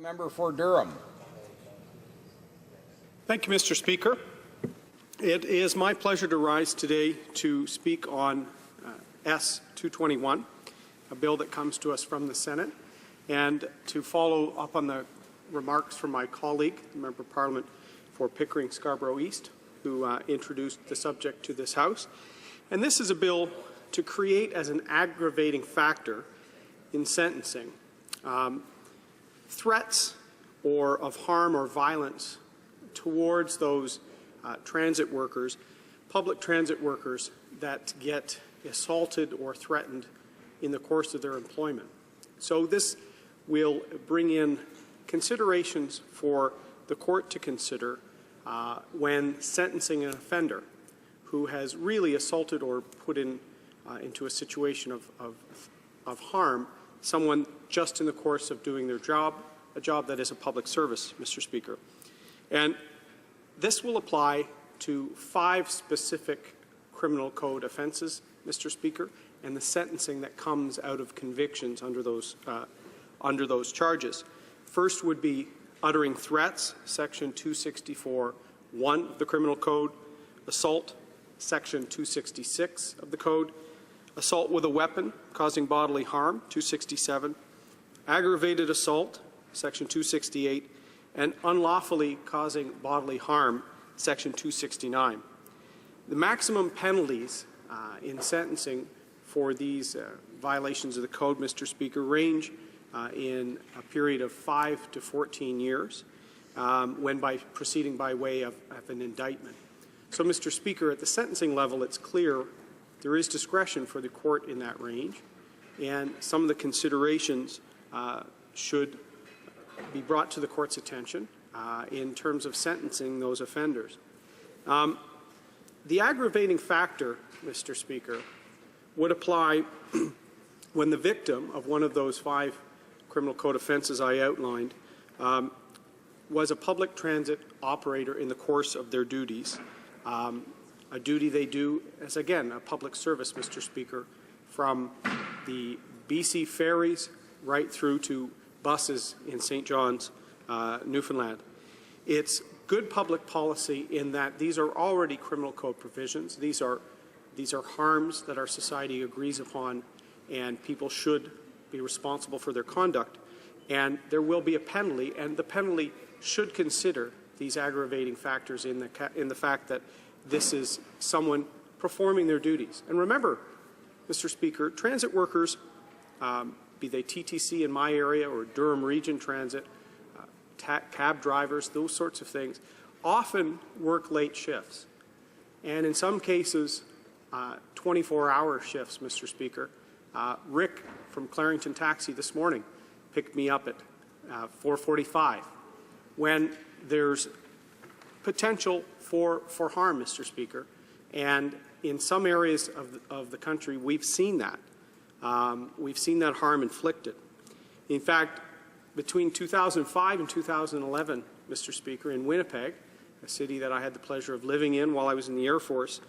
Member for Durham. Thank you, Mr. Speaker. It is my pleasure to rise today to speak on S-221, a bill that comes to us from the Senate, and to follow up on the remarks from my colleague, the Member of Parliament for Pickering Scarborough East, who introduced the subject to this House. And this is a bill to create as an aggravating factor in sentencing threats of harm or violence towards those transit workers, public transit workers that get assaulted or threatened in the course of their employment. So this will bring in considerations for the court to consider when sentencing an offender who has really assaulted or put into a situation of harm someone just in the course of doing their job, a job that is a public service, Mr. Speaker. And this will apply to 5 specific criminal code offences, Mr. Speaker, and the sentencing that comes out of convictions under those charges. First would be uttering threats, Section 264(1) of the Criminal Code, assault, Section 266 of the Code, assault with a weapon causing bodily harm, 267, aggravated assault, Section 268, and unlawfully causing bodily harm, Section 269. The maximum penalties in sentencing for these violations of the Code, Mr. Speaker, range in a period of 5 to 14 years when proceeding by way of an indictment. So, Mr. Speaker, at the sentencing level, it's clear there is discretion for the court in that range, and some of the considerations should be brought to the court's attention in terms of sentencing those offenders. The aggravating factor, Mr. Speaker, would apply when the victim of one of those 5 criminal code offences I outlined was a public transit operator in the course of their duties, a duty they do as, again, a public service, Mr. Speaker, from the BC ferries right through to buses in St. John's, Newfoundland. It's good public policy in that these are already criminal code provisions. These are harms that our society agrees upon, and people should be responsible for their conduct. And there will be a penalty, and the penalty should consider these aggravating factors in the fact that this is someone performing their duties. And remember, Mr. Speaker, transit workers, be they TTC in my area or Durham Region Transit, cab drivers, those sorts of things, often work late shifts. And in some cases, 24-hour shifts, Mr. Speaker. Rick from Clarington Taxi this morning picked me up at 4:45 when there's potential for harm, Mr. Speaker. And in some areas of the country, we've seen that. We've seen that harm inflicted. In fact, between 2005 and 2011, Mr. Speaker, in Winnipeg, a city that I had the pleasure of living in while I was in the Air Force,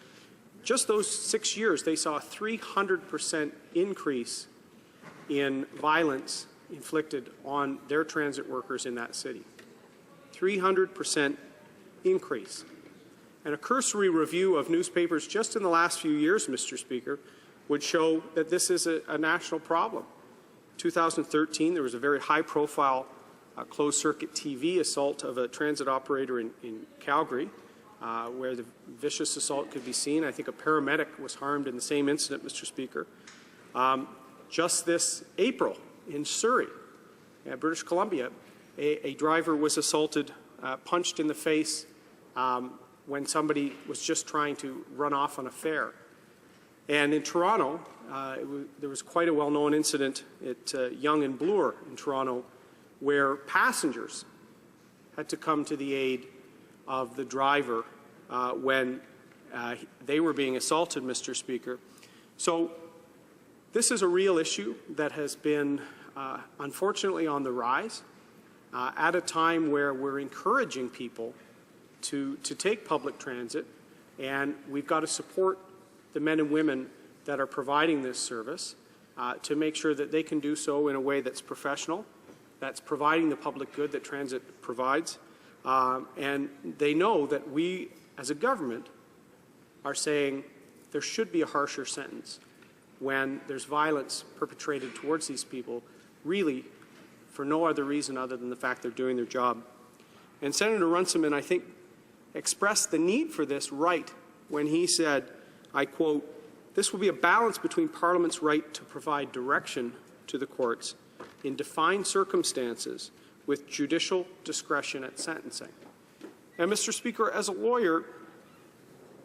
just those 6 years, they saw a 300% increase in violence inflicted on their transit workers in that city. 300% increase. And a cursory review of newspapers just in the last few years, Mr. Speaker, would show that this is a national problem. 2013, there was a very high-profile closed-circuit TV assault of a transit operator in Calgary, where the vicious assault could be seen. I think a paramedic was harmed in the same incident, Mr. Speaker. Just this April in Surrey, British Columbia, a driver was assaulted, punched in the face when somebody was just trying to run off on a fare. And in Toronto, there was quite a well-known incident at Yonge and Bloor in Toronto where passengers had to come to the aid of the driver when they were being assaulted, Mr. Speaker. So this is a real issue that has been, unfortunately, on the rise at a time where we're encouraging people to take public transit, and we've got to support the men and women that are providing this service to make sure that they can do so in a way that's professional that's providing the public good that transit provides. And they know that we, as a government, are saying there should be a harsher sentence when there's violence perpetrated towards these people, really for no other reason other than the fact they're doing their job. And Senator Runciman, I think, expressed the need for this right when he said, I quote, "This will be a balance between Parliament's right to provide direction to the courts in defined circumstances with judicial discretion at sentencing." And, Mr. Speaker, as a lawyer,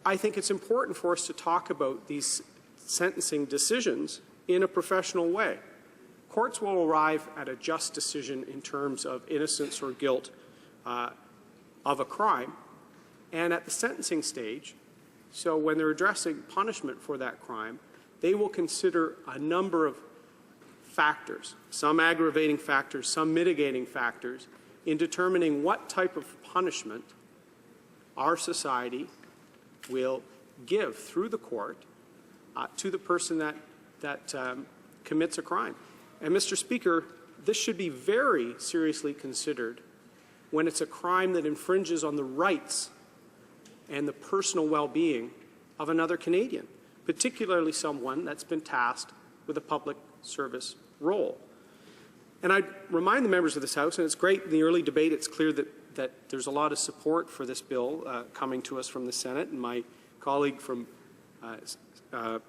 I think it's important for us to talk about these sentencing decisions in a professional way. Courts will arrive at a just decision in terms of innocence or guilt of a crime, and at the sentencing stage, so when they're addressing punishment for that crime, they will consider a number of factors, some aggravating factors, some mitigating factors, in determining what type of punishment our society will give through the court to the person that commits a crime. And, Mr. Speaker, this should be very seriously considered when it's a crime that infringes on the rights and the personal well-being of another Canadian, particularly someone that's been tasked with a public service role. And I remind the members of this House, and it's great in the early debate, it's clear that there's a lot of support for this bill coming to us from the Senate, and my colleague from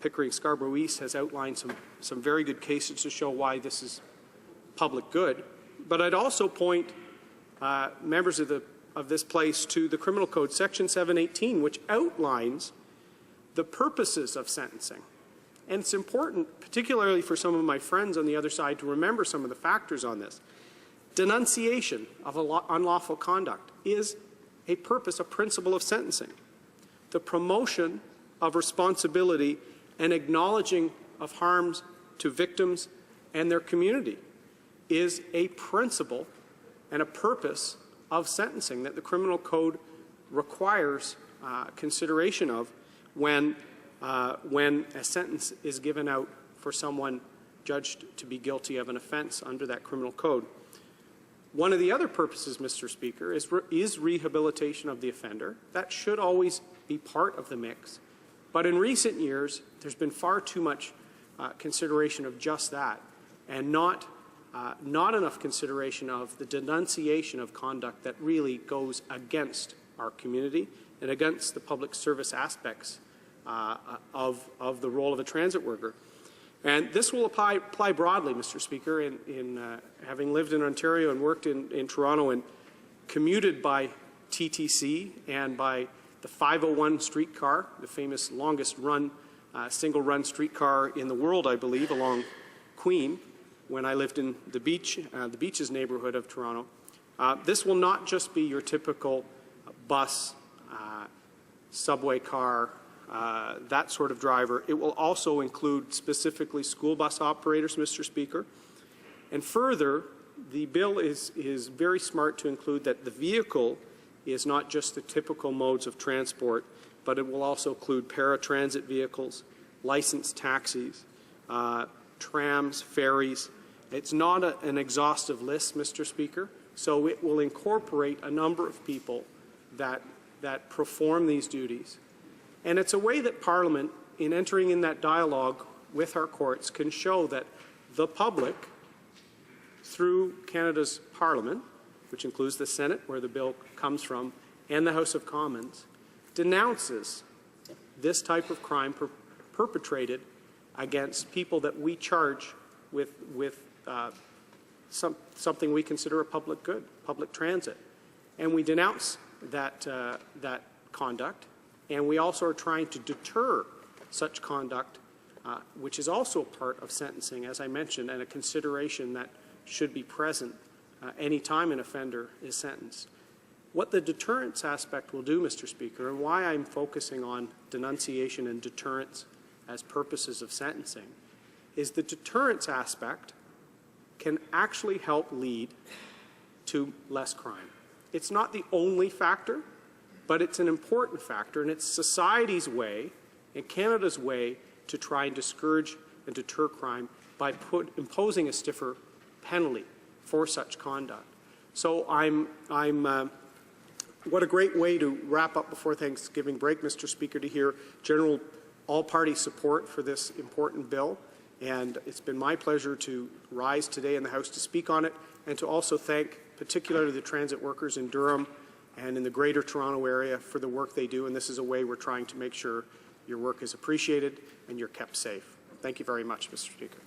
Pickering Scarborough East has outlined some very good cases to show why this is public good. But I'd also point members of this place to the Criminal Code, Section 718, which outlines the purposes of sentencing. And it's important, particularly for some of my friends on the other side, to remember some of the factors on this. Denunciation of unlawful conduct is a purpose, a principle of sentencing. The promotion of responsibility and acknowledging of harms to victims and their community is a principle and a purpose of sentencing that the Criminal Code requires consideration of when a sentence is given out for someone judged to be guilty of an offence under that Criminal Code. One of the other purposes, Mr. Speaker, is rehabilitation of the offender. That should always be part of the mix. But in recent years, there's been far too much consideration of just that, and not enough consideration of the denunciation of conduct that really goes against our community and against the public service aspects of the role of a transit worker. And this will apply broadly, Mr. Speaker, in having lived in Ontario and worked in Toronto and commuted by TTC and by the 501 streetcar, the famous longest run, single-run streetcar in the world, I believe, along Queen, when I lived in the Beaches neighbourhood of Toronto. This will not just be your typical bus, subway car, that sort of driver. It will also include specifically school bus operators, Mr. Speaker. And further, the bill is very smart to include that the vehicle is not just the typical modes of transport, but it will also include paratransit vehicles, licensed taxis, trams, ferries. It's not an exhaustive list, Mr. Speaker, so it will incorporate a number of people that perform these duties. And it's a way that Parliament, in entering in that dialogue with our courts, can show that the public, through Canada's Parliament, which includes the Senate, where the bill comes from, and the House of Commons, denounces this type of crime perpetrated against people that we charge with something we consider a public good, public transit. And we denounce that conduct, and we also are trying to deter such conduct, which is also part of sentencing, as I mentioned, and a consideration that should be present any time an offender is sentenced. What the deterrence aspect will do, Mr. Speaker, and why I'm focusing on denunciation and deterrence as purposes of sentencing, is the deterrence aspect can actually help lead to less crime. It's not the only factor, but it's an important factor, and it's society's way and Canada's way to try and discourage and deter crime by imposing a stiffer penalty for such conduct. So what a great way to wrap up before Thanksgiving break, Mr. Speaker, to hear general all-party support for this important bill. And it's been my pleasure to rise today in the House to speak on it and to also thank particularly the transit workers in Durham and in the Greater Toronto Area for the work they do. And this is a way we're trying to make sure your work is appreciated and you're kept safe. Thank you very much, Mr. Speaker.